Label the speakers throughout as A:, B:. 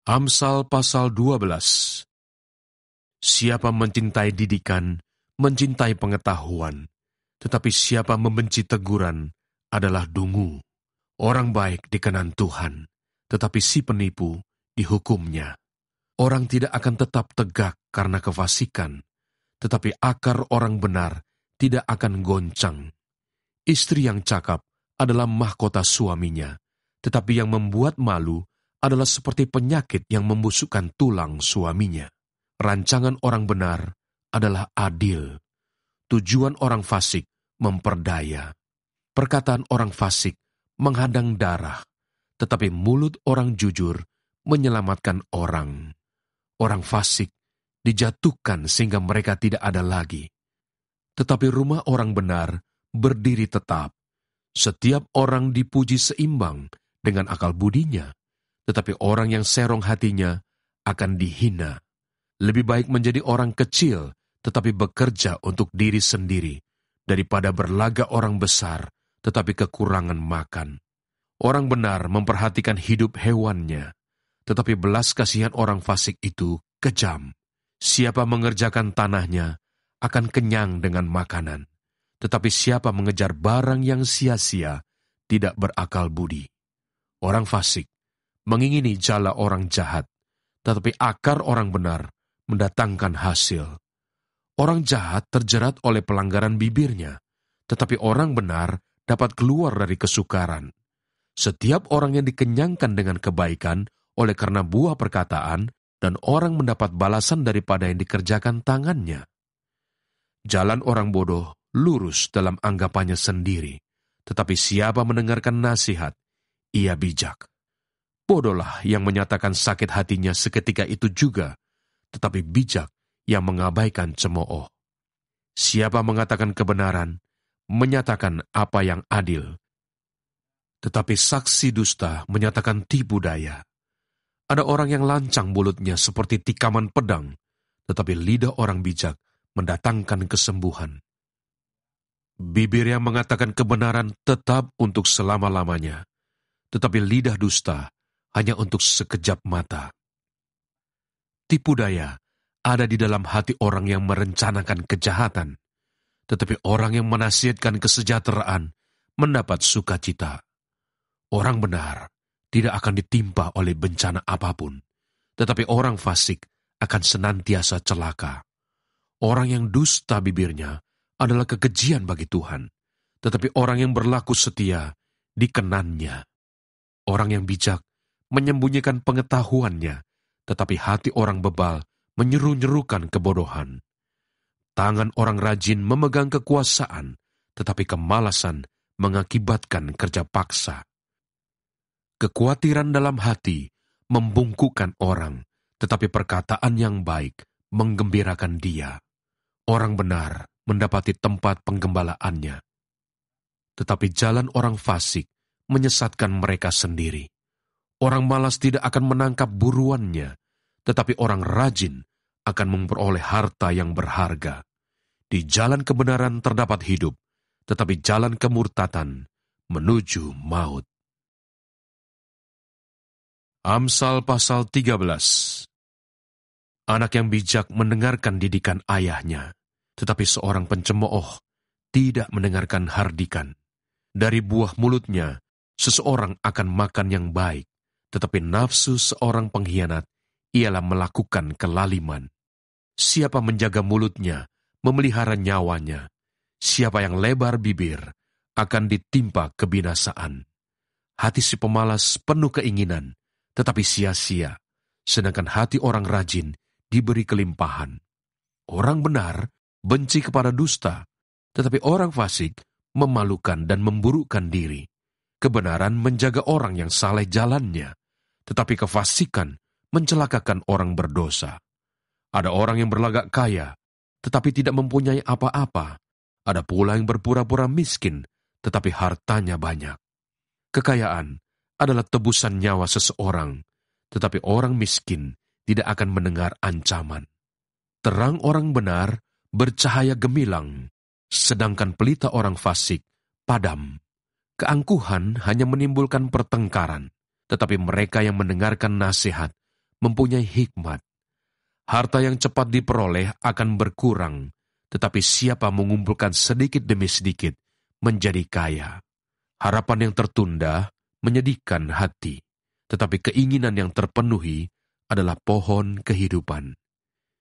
A: Amsal pasal 12. Siapa mencintai didikan, mencintai pengetahuan, tetapi siapa membenci teguran adalah dungu. Orang baik dikenan Tuhan, tetapi si penipu dihukumnya. Orang tidak akan tetap tegak karena kefasikan, tetapi akar orang benar tidak akan goncang. Istri yang cakap adalah mahkota suaminya, tetapi yang membuat malu adalah seperti penyakit yang membusukkan tulang suaminya. Rancangan orang benar adalah adil. Tujuan orang fasik memperdaya. Perkataan orang fasik menghadang darah, tetapi mulut orang jujur menyelamatkan orang. Orang fasik dijatuhkan sehingga mereka tidak ada lagi. Tetapi rumah orang benar berdiri tetap. Setiap orang dipuji seimbang dengan akal budinya, tetapi orang yang serong hatinya akan dihina. Lebih baik menjadi orang kecil, tetapi bekerja untuk diri sendiri, daripada berlagak orang besar, tetapi kekurangan makan. Orang benar memperhatikan hidup hewannya, tetapi belas kasihan orang fasik itu kejam. Siapa mengerjakan tanahnya akan kenyang dengan makanan, tetapi siapa mengejar barang yang sia-sia tidak berakal budi. Orang fasik mengingini jala orang jahat, tetapi akar orang benar mendatangkan hasil. Orang jahat terjerat oleh pelanggaran bibirnya, tetapi orang benar dapat keluar dari kesukaran. Setiap orang yang dikenyangkan dengan kebaikan oleh karena buah perkataan, dan orang mendapat balasan daripada yang dikerjakan tangannya. Jalan orang bodoh lurus dalam anggapannya sendiri, tetapi siapa mendengarkan nasihat, ia bijak. Bodohlah yang menyatakan sakit hatinya seketika itu juga, tetapi bijak yang mengabaikan cemooh. Siapa mengatakan kebenaran, menyatakan apa yang adil, tetapi saksi dusta menyatakan tipu daya. Ada orang yang lancang mulutnya seperti tikaman pedang, tetapi lidah orang bijak mendatangkan kesembuhan. Bibir yang mengatakan kebenaran tetap untuk selama-lamanya, tetapi lidah dusta hanya untuk sekejap mata. Tipu daya ada di dalam hati orang yang merencanakan kejahatan, tetapi orang yang menasihatkan kesejahteraan mendapat sukacita. Orang benar tidak akan ditimpa oleh bencana apapun, tetapi orang fasik akan senantiasa celaka. Orang yang dusta bibirnya adalah kekejian bagi Tuhan, tetapi orang yang berlaku setia dikenannya. Orang yang bijak menyembunyikan pengetahuannya, tetapi hati orang bebal menyeru-nyerukan kebodohan. Tangan orang rajin memegang kekuasaan, tetapi kemalasan mengakibatkan kerja paksa. Kekhawatiran dalam hati membungkukkan orang, tetapi perkataan yang baik menggembirakan dia. Orang benar mendapati tempat penggembalaannya, tetapi jalan orang fasik menyesatkan mereka sendiri. Orang malas tidak akan menangkap buruannya, tetapi orang rajin akan memperoleh harta yang berharga. Di jalan kebenaran terdapat hidup, tetapi jalan kemurtatan menuju maut. Amsal pasal 13. Anak yang bijak mendengarkan didikan ayahnya, tetapi seorang pencemooh tidak mendengarkan hardikan. Dari buah mulutnya, seseorang akan makan yang baik, tetapi nafsu seorang pengkhianat ialah melakukan kelaliman. Siapa menjaga mulutnya, memelihara nyawanya. Siapa yang lebar bibir, akan ditimpa kebinasaan. Hati si pemalas penuh keinginan, tetapi sia-sia, sedangkan hati orang rajin diberi kelimpahan. Orang benar benci kepada dusta, tetapi orang fasik memalukan dan memburukkan diri. Kebenaran menjaga orang yang saleh jalannya, tetapi kefasikan mencelakakan orang berdosa. Ada orang yang berlagak kaya, tetapi tidak mempunyai apa-apa. Ada pula yang berpura-pura miskin, tetapi hartanya banyak. Kekayaan adalah tebusan nyawa seseorang, tetapi orang miskin tidak akan mendengar ancaman. Terang orang benar bercahaya gemilang, sedangkan pelita orang fasik padam. Keangkuhan hanya menimbulkan pertengkaran, tetapi mereka yang mendengarkan nasihat mempunyai hikmat. Harta yang cepat diperoleh akan berkurang, tetapi siapa mengumpulkan sedikit demi sedikit menjadi kaya. Harapan yang tertunda menyedihkan hati, tetapi keinginan yang terpenuhi adalah pohon kehidupan.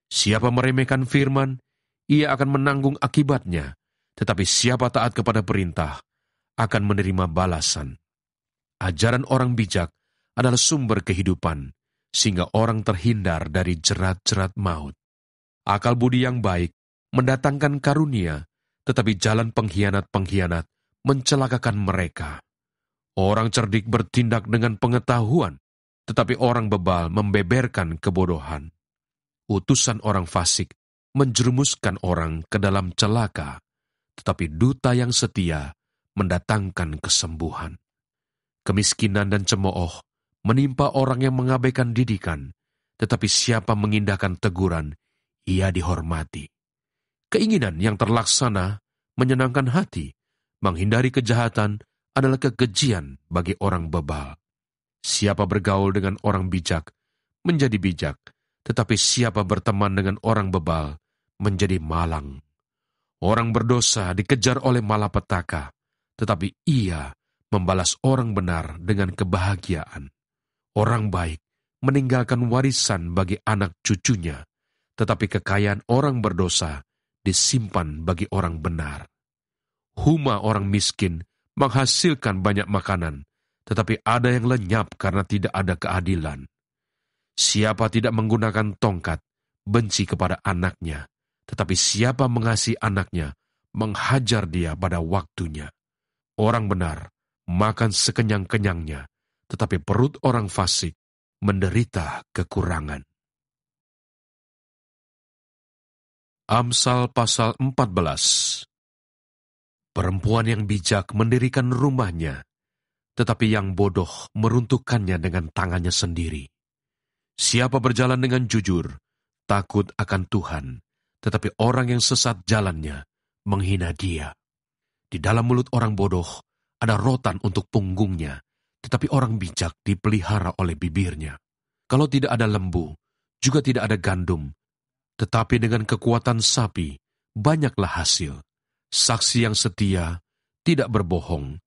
A: Siapa meremehkan firman, ia akan menanggung akibatnya, tetapi siapa taat kepada perintah akan menerima balasan. Ajaran orang bijak adalah sumber kehidupan, sehingga orang terhindar dari jerat-jerat maut. Akal budi yang baik mendatangkan karunia, tetapi jalan pengkhianat-pengkhianat mencelakakan mereka. Orang cerdik bertindak dengan pengetahuan, tetapi orang bebal membeberkan kebodohan. Utusan orang fasik menjerumuskan orang ke dalam celaka, tetapi duta yang setia mendatangkan kesembuhan. Kemiskinan dan cemooh menimpa orang yang mengabaikan didikan, tetapi siapa mengindahkan teguran, ia dihormati. Keinginan yang terlaksana menyenangkan hati, menghindari kejahatan adalah kekejian bagi orang bebal. Siapa bergaul dengan orang bijak menjadi bijak, tetapi siapa berteman dengan orang bebal menjadi malang. Orang berdosa dikejar oleh malapetaka, tetapi ia membalas orang benar dengan kebahagiaan. Orang baik meninggalkan warisan bagi anak cucunya, tetapi kekayaan orang berdosa disimpan bagi orang benar. Huma orang miskin menghasilkan banyak makanan, tetapi ada yang lenyap karena tidak ada keadilan. Siapa tidak menggunakan tongkat, benci kepada anaknya, tetapi siapa mengasihi anaknya, menghajar dia pada waktunya. Orang benar makan sekenyang-kenyangnya, tetapi perut orang fasik menderita kekurangan. Amsal pasal 14. Perempuan yang bijak mendirikan rumahnya, tetapi yang bodoh meruntuhkannya dengan tangannya sendiri. Siapa berjalan dengan jujur, takut akan Tuhan, tetapi orang yang sesat jalannya menghina dia. Di dalam mulut orang bodoh ada rotan untuk punggungnya, tetapi orang bijak dipelihara oleh bibirnya. Kalau tidak ada lembu, juga tidak ada gandum, tetapi dengan kekuatan sapi, banyaklah hasil. Saksi yang setia tidak berbohong,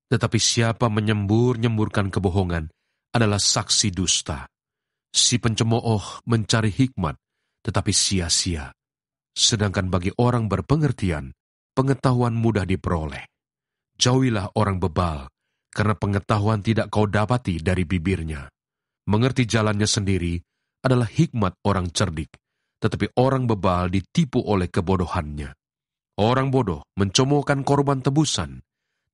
A: tetapi siapa menyembur-nyemburkan kebohongan adalah saksi dusta. Si pencemooh mencari hikmat, tetapi sia-sia. Sedangkan bagi orang berpengertian, pengetahuan mudah diperoleh. Jauhilah orang bebal, karena pengetahuan tidak kau dapati dari bibirnya. Mengerti jalannya sendiri adalah hikmat orang cerdik, tetapi orang bebal ditipu oleh kebodohannya. Orang bodoh mencemoohkan korban tebusan,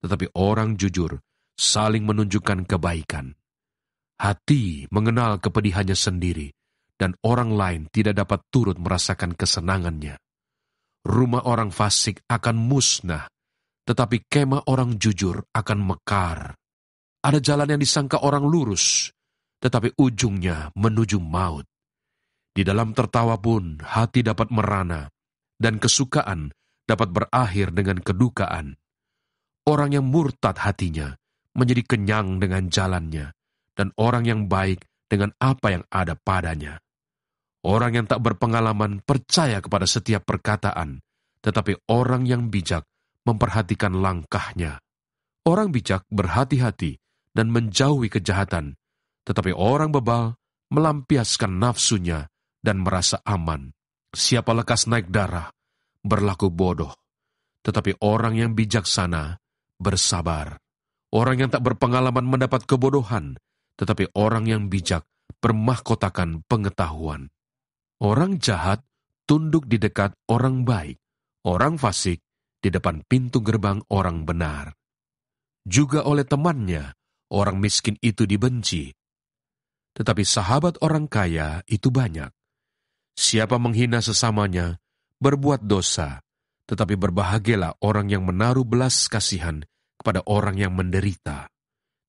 A: tetapi orang jujur saling menunjukkan kebaikan. Hati mengenal kepedihannya sendiri, dan orang lain tidak dapat turut merasakan kesenangannya. Rumah orang fasik akan musnah, tetapi kemah orang jujur akan mekar. Ada jalan yang disangka orang lurus, tetapi ujungnya menuju maut. Di dalam tertawa pun hati dapat merana, dan kesukaan dapat berakhir dengan kedukaan. Orang yang murtad hatinya menjadi kenyang dengan jalannya, dan orang yang baik dengan apa yang ada padanya. Orang yang tak berpengalaman percaya kepada setiap perkataan, tetapi orang yang bijak memperhatikan langkahnya. Orang bijak berhati-hati dan menjauhi kejahatan, tetapi orang bebal melampiaskan nafsunya dan merasa aman. Siapa lekas naik darah, berlaku bodoh, tetapi orang yang bijaksana bersabar. Orang yang tak berpengalaman mendapat kebodohan, tetapi orang yang bijak bermahkotakan pengetahuan. Orang jahat tunduk di dekat orang baik, orang fasik di depan pintu gerbang orang benar. Juga oleh temannya, orang miskin itu dibenci. Tetapi sahabat orang kaya itu banyak. Siapa menghina sesamanya, berbuat dosa, tetapi berbahagialah orang yang menaruh belas kasihan kepada orang yang menderita.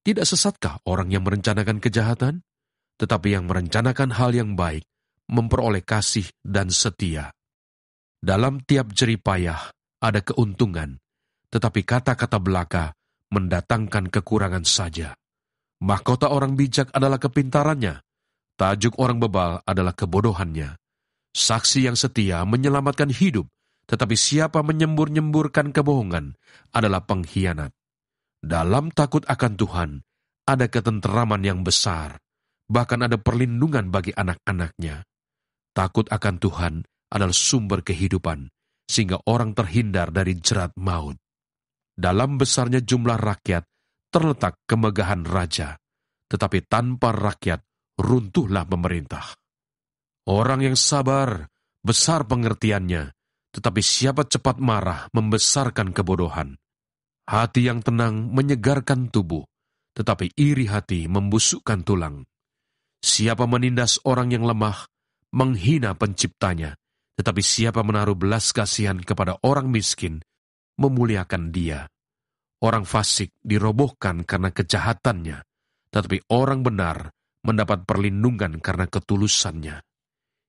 A: Tidak sesatkah orang yang merencanakan kejahatan? Tetapi yang merencanakan hal yang baik memperoleh kasih dan setia. Dalam tiap jerih payah ada keuntungan, tetapi kata-kata belaka mendatangkan kekurangan saja. Mahkota orang bijak adalah kepintarannya, Tajuk orang bebal adalah kebodohannya. Saksi yang setia menyelamatkan hidup, tetapi siapa menyembur-nyemburkan kebohongan adalah pengkhianat. Dalam takut akan Tuhan, ada ketenteraman yang besar, bahkan ada perlindungan bagi anak-anaknya. Takut akan Tuhan adalah sumber kehidupan, sehingga orang terhindar dari jerat maut. Dalam besarnya jumlah rakyat, terletak kemegahan raja, tetapi tanpa rakyat, runtuhlah pemerintah. Orang yang sabar, besar pengertiannya, tetapi siapa cepat marah membesarkan kebodohan. Hati yang tenang menyegarkan tubuh, tetapi iri hati membusukkan tulang. Siapa menindas orang yang lemah, menghina penciptanya, tetapi siapa menaruh belas kasihan kepada orang miskin, memuliakan dia. Orang fasik dirobohkan karena kejahatannya, tetapi orang benar mendapat perlindungan karena ketulusannya.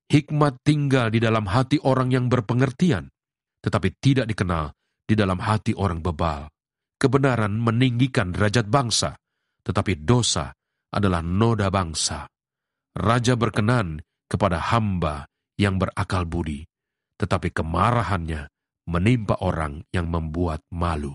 A: Hikmat tinggal di dalam hati orang yang berpengertian, tetapi tidak dikenal di dalam hati orang bebal. Kebenaran meninggikan derajat bangsa, tetapi dosa adalah noda bangsa. Raja berkenan kepada hamba yang berakal budi, tetapi kemarahannya menimpa orang yang membuat malu.